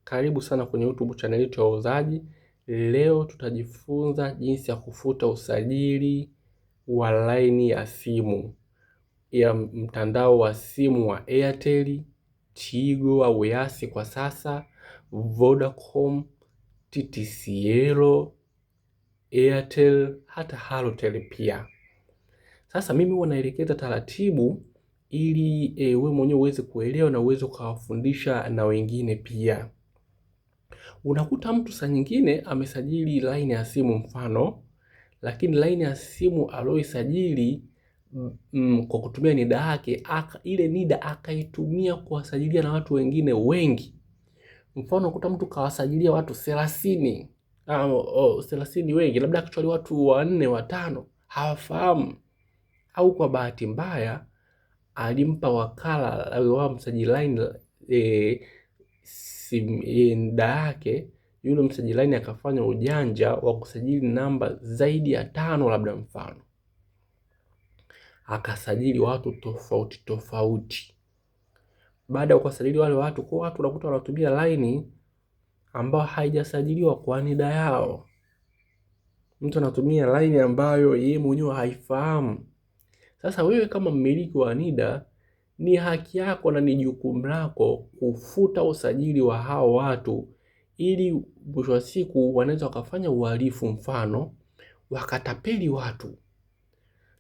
Karibu sana kwenye YouTube channel yetu ya Wauzaji. Leo tutajifunza jinsi ya kufuta usajili wa laini ya simu ya mtandao wa simu wa Airtel, Tigo au Yasi kwa sasa, Vodacom, TTCL, Airtel, hata Halotel pia. Sasa mimi huwa naelekeza taratibu ili wewe mwenyewe uweze kuelewa na uweze kuwafundisha na wengine pia. Unakuta mtu saa nyingine amesajili line ya simu mfano, lakini line ya simu aliyosajili kwa kutumia NIDA yake, ile NIDA akaitumia kuwasajilia na watu wengine wengi. Mfano unakuta mtu kawasajilia watu 30, 30 wengi, labda actually watu 4 5 hawafahamu, au kwa bahati mbaya alimpa wakala wa msajili line NIDA yake, yule msajili line akafanya ujanja wa kusajili namba zaidi ya 5, labda mfano akasajili watu tofauti tofauti. Baada ya kusajili wale watu, kwa watu unakuta wanatumia line ambayo haijasajiliwa kwa NIDA yao. Mtu anatumia line ambayo yeye mwenyewe haifahamu. Sasa wewe kama mmiliki wa NIDA, ni haki yako na ni jukumu lako kufuta usajili wa hao watu, ili mwisho wa siku wanaweza wakafanya uhalifu, mfano wakatapeli watu.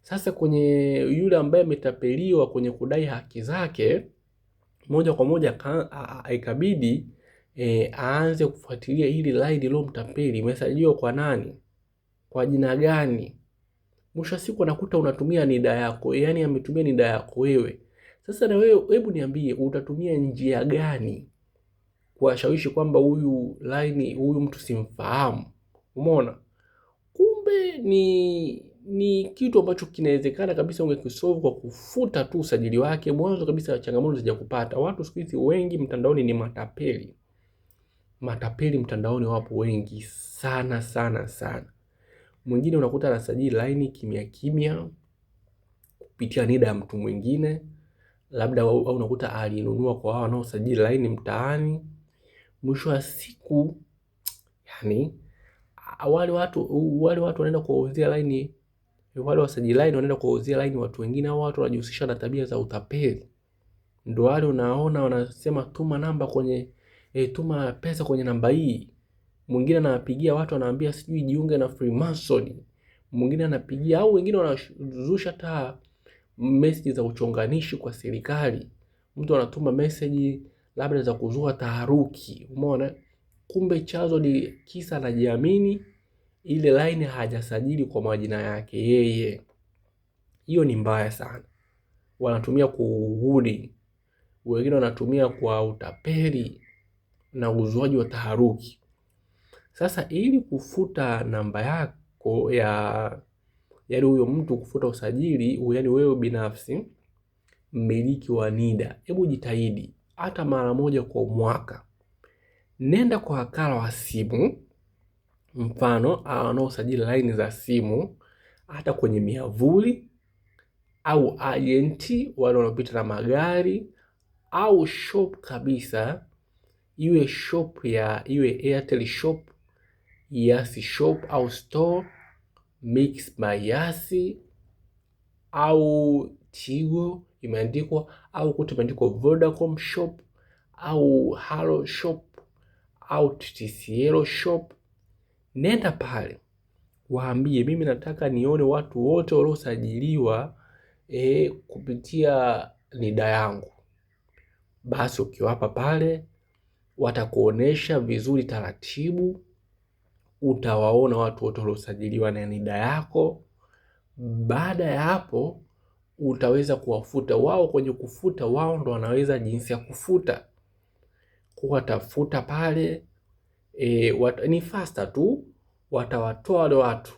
Sasa kwenye yule ambaye ametapeliwa kwenye kudai haki zake, moja kwa moja ikabidi aanze kufuatilia hili line lilomtapeli imesajiliwa kwa nani, kwa jina gani. Mwisho wa siku anakuta unatumia NIDA yako, yani ametumia NIDA yako wewe. Sasa na wewe, hebu niambie, utatumia njia gani kuwashawishi kwamba huyu line, huyu mtu simfahamu? Umeona? Kumbe ni kitu ambacho kinawezekana kabisa ungekisolve kwa kufuta tu usajili wake mwanzo kabisa, changamoto zijakupata. Watu siku hizi wengi mtandaoni ni matapeli. Matapeli mtandaoni wapo wengi sana sana sana. Mwingine unakuta anasajili line kimya kimya kupitia NIDA ya mtu mwingine, labda au unakuta alinunua kwa hao wanaosajili line mtaani. Mwisho wa siku, yani wale watu wanaenda kuwauzia line, wale wasajili line wanaenda kuwauzia line watu wengine, au watu wanajihusisha na tabia za utapeli. Ndio wale unaona wanasema tuma namba kwenye tuma pesa kwenye namba hii. Mwingine anapigia watu anawaambia sijui jiunge na Freemason. Mwingine anapigia, au wengine wanazusha hata message za uchonganishi kwa serikali. Mtu anatuma message labda za kuzua taharuki, umeona? Kumbe chazo ni kisa anajiamini ile line hajasajili kwa majina yake yeye. Hiyo ni mbaya sana. Wanatumia kuhudi, wengine wanatumia kwa utapeli na uzuaji wa taharuki. Sasa ili kufuta namba yako yaani huyo mtu kufuta usajili, yaani wewe binafsi mmiliki wa NIDA, hebu jitahidi hata mara moja kwa mwaka, nenda kwa wakala wa simu, mfano wanaosajili line za simu, hata kwenye miavuli au agenti wale wanaopita na magari, au shop kabisa, iwe shop iwe Airtel shop, Yasi shop au store, Mix by Yasi au Tigo imeandikwa, au kuti imeandikwa Vodacom shop au Halo shop au TTCL shop. Nenda pale waambie, mimi nataka nione watu wote waliosajiliwa kupitia NIDA yangu. Basi ukiwapa pale, watakuonesha vizuri taratibu, utawaona watu wote waliosajiliwa na NIDA yako. Baada ya hapo utaweza kuwafuta wao. Kwenye kufuta, wao ndo wanaweza jinsi ya kufuta. Watafuta pale ni faster tu, watawatoa wale watu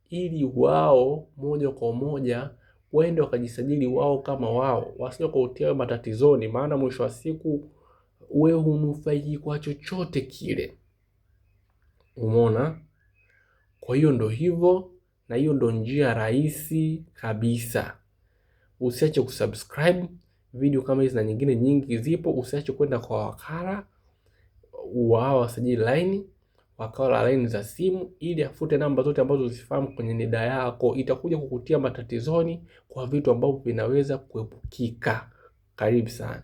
ili wao moja kwa moja waende wakajisajili wao kama wao, wasije kutia matatizoni, maana mwisho wa siku wewe hunufaiki kwa chochote kile. Umeona? Kwa hiyo ndo hivyo, na hiyo ndo njia rahisi kabisa. Usiache kusubscribe, video kama hizi na nyingine nyingi zipo. Usiache kwenda kwa wakala wao wasajili laini, wakala la laini za simu, ili afute namba zote ambazo usifahamu kwenye NIDA yako. Itakuja kukutia matatizoni kwa vitu ambavyo vinaweza kuepukika. Karibu sana.